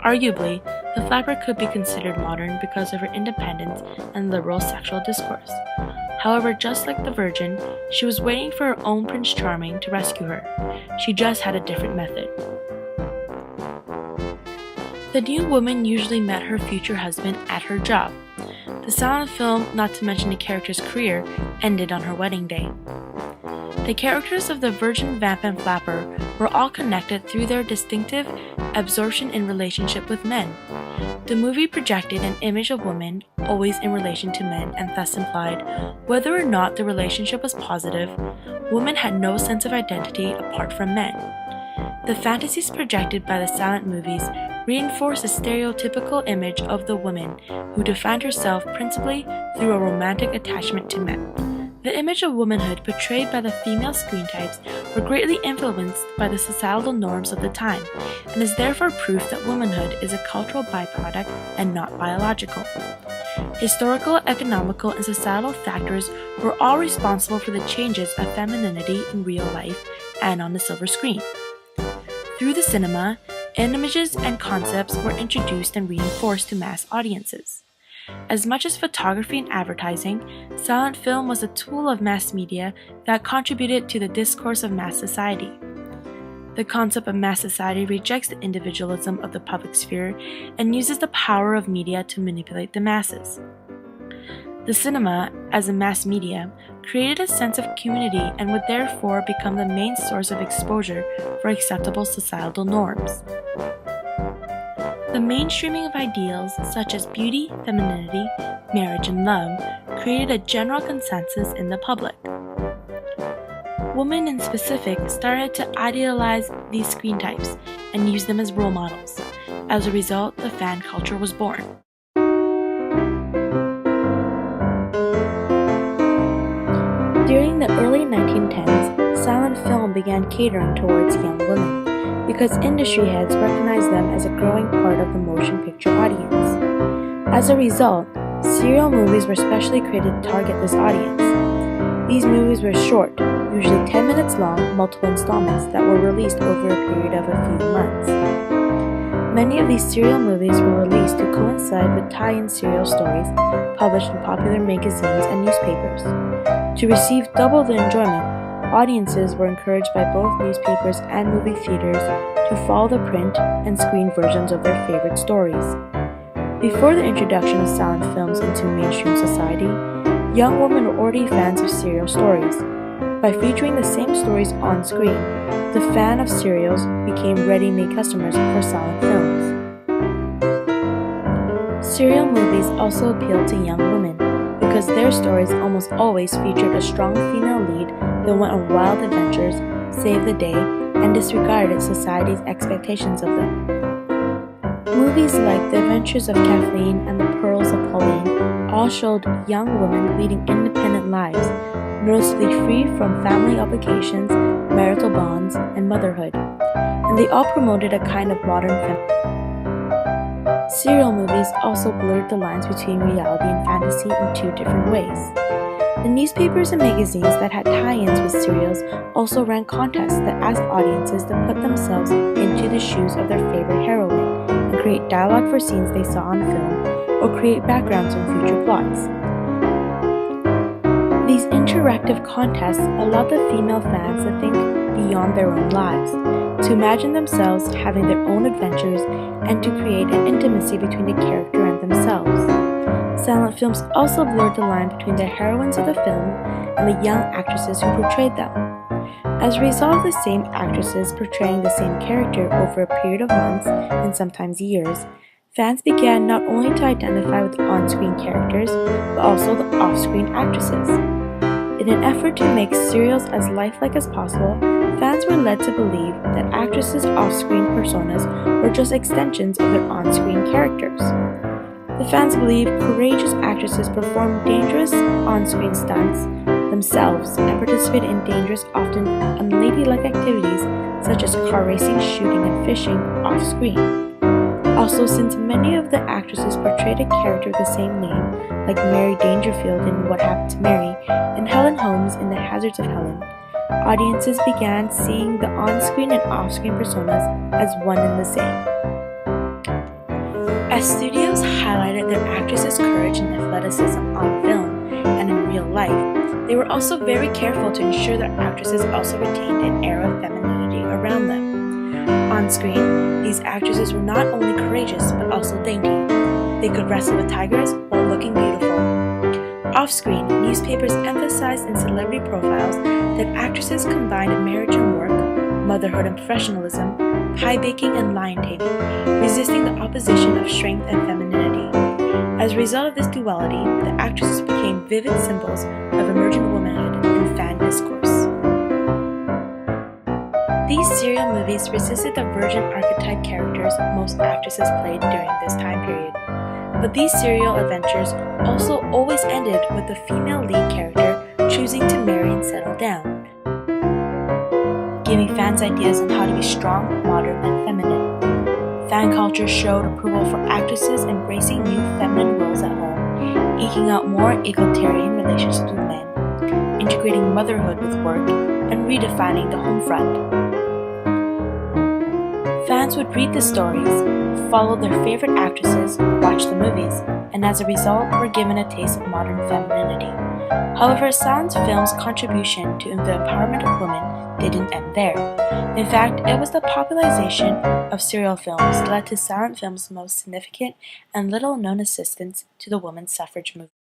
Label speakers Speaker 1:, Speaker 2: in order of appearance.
Speaker 1: Arguably, the flapper could be considered modern because of her independence and liberal sexual discourse. However, just like the Virgin, she was waiting for her own Prince Charming to rescue her. She just had a different method. The new woman usually met her future husband at her job. The silent film, not to mention the character's career, ended on her wedding day. The characters of the Virgin, Vamp, and Flapper were all connected through their distinctive absorption in relationship with men. The movie projected an image of women always in relation to men and thus implied, whether or not the relationship was positive, women had no sense of identity apart from men. The fantasies projected by the silent movies reinforce a stereotypical image of the woman who defined herself principally through a romantic attachment to men. The image of womanhood portrayed by the female screen types were greatly influenced by the societal norms of the time, and is therefore proof that womanhood is a cultural byproduct and not biological. Historical, economical, and societal factors were all responsible for the changes of femininity in real life and on the silver screen. Through the cinema, images and concepts were introduced and reinforced to mass audiences. As much as photography and advertising, silent film was a tool of mass media that contributed to the discourse of mass society. The concept of mass society rejects the individualism of the public sphere and uses the power of media to manipulate the masses. The cinema, as a mass media, created a sense of community and would therefore become the main source of exposure for acceptable societal norms. The mainstreaming of ideals such as beauty, femininity, marriage, and love created a general consensus in the public. Women in specific started to idealize these screen types and use them as role models. As a result, the fan culture was born. During the early 1910s, silent film began catering towards young women, because industry heads recognized them as a growing part of the motion picture audience. As a result, serial movies were specially created to target this audience. These movies were short, usually 10 minutes long, multiple installments that were released over a period of a few months. Many of these serial movies were released to coincide with tie-in serial stories published in popular magazines and newspapers. To receive double the enjoyment, audiences were encouraged by both newspapers and movie theaters to follow the print and screen versions of their favorite stories. Before the introduction of silent films into mainstream society, young women were already fans of serial stories. By featuring the same stories on screen, the fan of serials became ready-made customers for silent films. Serial movies also appealed to young women because their stories almost always featured a strong female lead that went on wild adventures, saved the day, and disregarded society's expectations of them. Movies like The Adventures of Kathleen and The Pearls of Pauline all showed young women leading independent lives, noticeably free from family obligations, marital bonds, and motherhood, and they all promoted a kind of modern feminism. Serial movies also blurred the lines between reality and fantasy in two different ways. The newspapers and magazines that had tie-ins with serials also ran contests that asked audiences to put themselves into the shoes of their favorite heroine and create dialogue for scenes they saw on film or create backgrounds in future plots. These interactive contests allowed the female fans to think beyond their own lives, to imagine themselves having their own adventures, and to create an intimacy between the character and themselves. Silent films also blurred the line between the heroines of the film and the young actresses who portrayed them. As a result of the same actresses portraying the same character over a period of months and sometimes years, fans began not only to identify with the on-screen characters, but also the off-screen actresses. In an effort to make serials as lifelike as possible, fans were led to believe that actresses' off-screen personas were just extensions of their on-screen characters. The fans believed courageous actresses performed dangerous on-screen stunts themselves and participated in dangerous, often unladylike activities such as car racing, shooting, and fishing off-screen. Also, since many of the actresses portrayed a character with the same name, like Mary Dangerfield in What Happened to Mary and Helen Holmes in The Hazards of Helen, audiences began seeing the on-screen and off-screen personas as one and the same. As studios highlighted their actresses' courage and athleticism on film and in real life, they were also very careful to ensure their actresses also retained an air of femininity around them. On screen, these actresses were not only courageous but also dainty. They could wrestle with tigers while looking beautiful. Off-screen, newspapers emphasized in celebrity profiles that actresses combined marriage and work, motherhood and professionalism, pie baking and lion-taming, resisting the opposition of strength and femininity. As a result of this duality, the actresses became vivid symbols of emergent womanhood in fan discourse. These serial movies resisted the virgin archetype characters most actresses played during this time period. But these serial adventures also always ended with the female lead character choosing to marry and settle down, giving fans ideas on how to be strong, modern, and feminine. Fan culture showed approval for actresses embracing new feminine roles at home, eking out more egalitarian relationships with men, integrating motherhood with work, and redefining the home front. Fans would read the stories, follow their favorite actresses, watch the movies, and as a result were given a taste of modern femininity. However, silent film's contribution to the empowerment of women didn't end there. In fact, it was the popularization of serial films that led to silent film's most significant and little-known assistance to the women's suffrage movement.